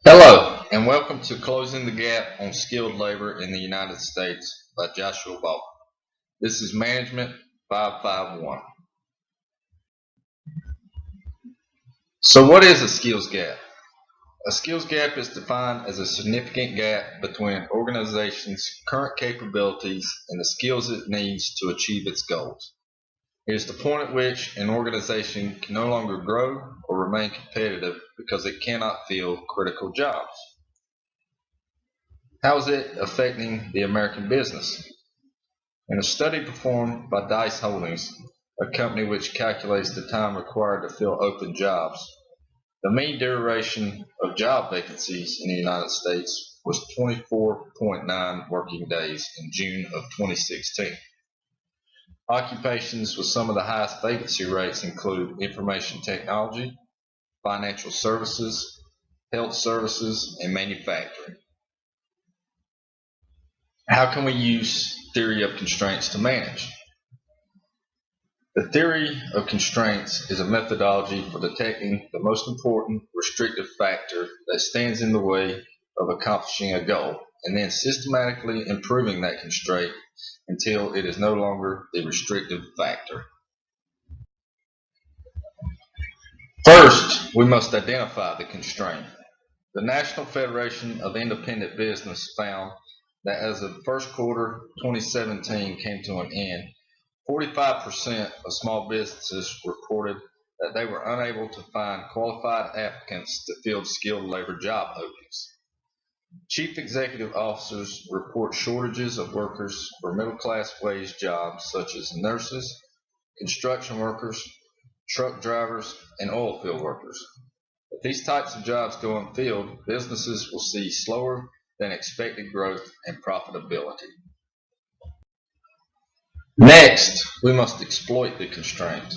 Hello, and welcome to Closing the Gap on Skilled Labor in the United States by Joshua Ball. This is Management 551. So what is a skills gap? A skills gap is defined as a significant gap between an organization's current capabilities and the skills it needs to achieve its goals. It is the point at which an organization can no longer grow or remain competitive because it cannot fill critical jobs. How is it affecting the American business? In a study performed by Dice Holdings, a company which calculates the time required to fill open jobs, the mean duration of job vacancies in the United States was 24.9 working days in June of 2016. Occupations with some of the highest vacancy rates include information technology, financial services, health services, and manufacturing. How can we use theory of constraints to manage? The theory of constraints is a methodology for detecting the most important restrictive factor that stands in the way of accomplishing a goal, and then systematically improving that constraint until it is no longer the restrictive factor. First, we must identify the constraint. The National Federation of Independent Business found that as the first quarter 2017 came to an end, 45% of small businesses reported that they were unable to find qualified applicants to fill skilled labor job openings. Chief executive officers report shortages of workers for middle-class wage jobs such as nurses, construction workers, truck drivers, and oil field workers. If these types of jobs go unfilled, businesses will see slower than expected growth and profitability. Next, we must exploit the constraint.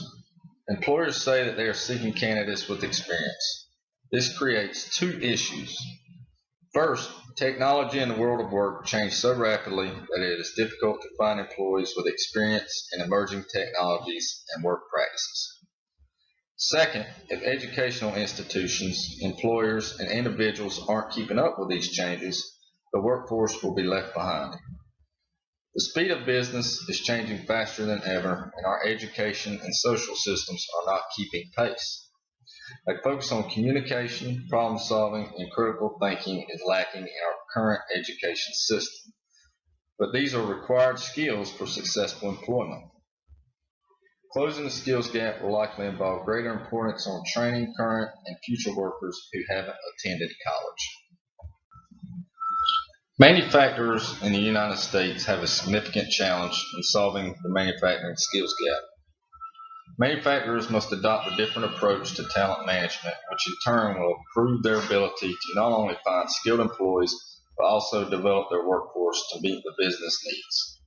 Employers say that they are seeking candidates with experience. This creates two issues. First, technology in the world of work changed so rapidly that it is difficult to find employees with experience in emerging technologies and work practices. Second, if educational institutions, employers, and individuals aren't keeping up with these changes, the workforce will be left behind. The speed of business is changing faster than ever, and our education and social systems are not keeping pace. A focus on communication, problem solving, and critical thinking is lacking in our current education system. But these are required skills for successful employment. Closing the skills gap will likely involve greater importance on training current and future workers who haven't attended college. Manufacturers in the United States have a significant challenge in solving the manufacturing skills gap. Manufacturers must adopt a different approach to talent management, which in turn will improve their ability to not only find skilled employees, but also develop their workforce to meet the business needs.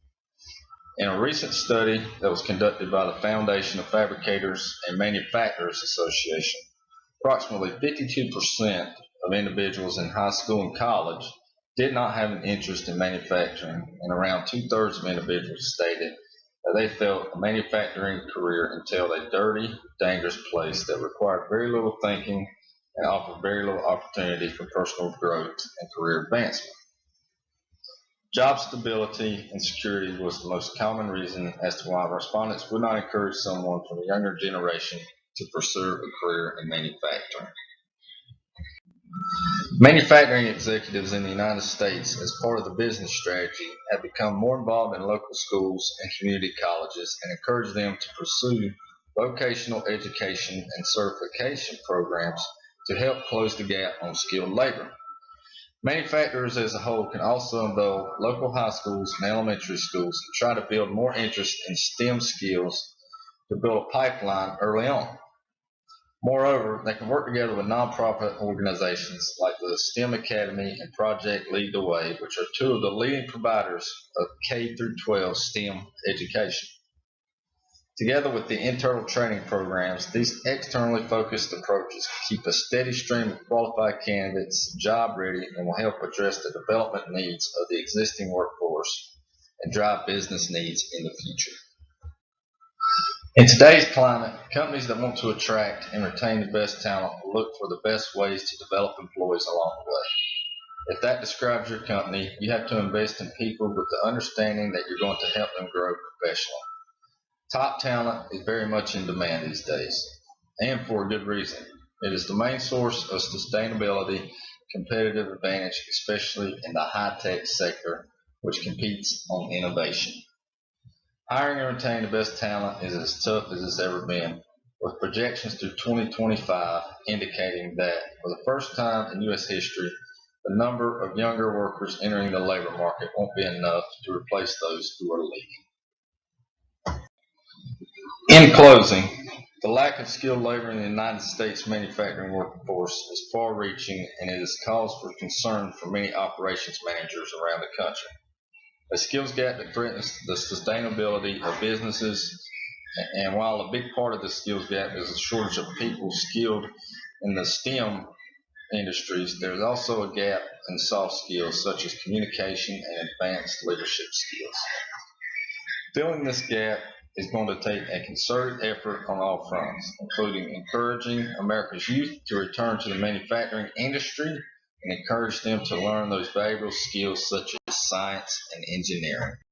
In a recent study that was conducted by the Foundation of Fabricators and Manufacturers Association, approximately 52% of individuals in high school and college did not have an interest in manufacturing, and around two-thirds of individuals stated that they felt a manufacturing career entailed a dirty, dangerous place that required very little thinking and offered very little opportunity for personal growth and career advancement. Job stability and security was the most common reason as to why respondents would not encourage someone from the younger generation to pursue a career in manufacturing. Manufacturing executives in the United States, as part of the business strategy, have become more involved in local schools and community colleges and encourage them to pursue vocational education and certification programs to help close the gap on skilled labor. Manufacturers as a whole can also involve local high schools and elementary schools and try to build more interest in STEM skills to build a pipeline early on. Moreover, they can work together with nonprofit organizations like the STEM Academy and Project Lead the Way, which are two of the leading providers of K-12 STEM education. Together with the internal training programs, these externally focused approaches keep a steady stream of qualified candidates job ready and will help address the development needs of the existing workforce and drive business needs in the future. In today's climate, companies that want to attract and retain the best talent will look for the best ways to develop employees along the way. If that describes your company, you have to invest in people with the understanding that you're going to help them grow professionally. Top talent is very much in demand these days, and for a good reason. It is the main source of sustainability, competitive advantage, especially in the high-tech sector, which competes on innovation. Hiring and retaining the best talent is as tough as it's ever been, with projections through 2025 indicating that, for the first time in U.S. history, the number of younger workers entering the labor market won't be enough to replace those who are leaving. In closing, the lack of skilled labor in the United States manufacturing workforce is far reaching, and it is cause for concern for many operations managers around the country. A skills gap that threatens the sustainability of businesses, and while a big part of the skills gap is a shortage of people skilled in the STEM industries, there is also a gap in soft skills such as communication and advanced leadership skills. Filling this gap is going to take a concerted effort on all fronts, including encouraging America's youth to return to the manufacturing industry and encourage them to learn those valuable skills such as science and engineering.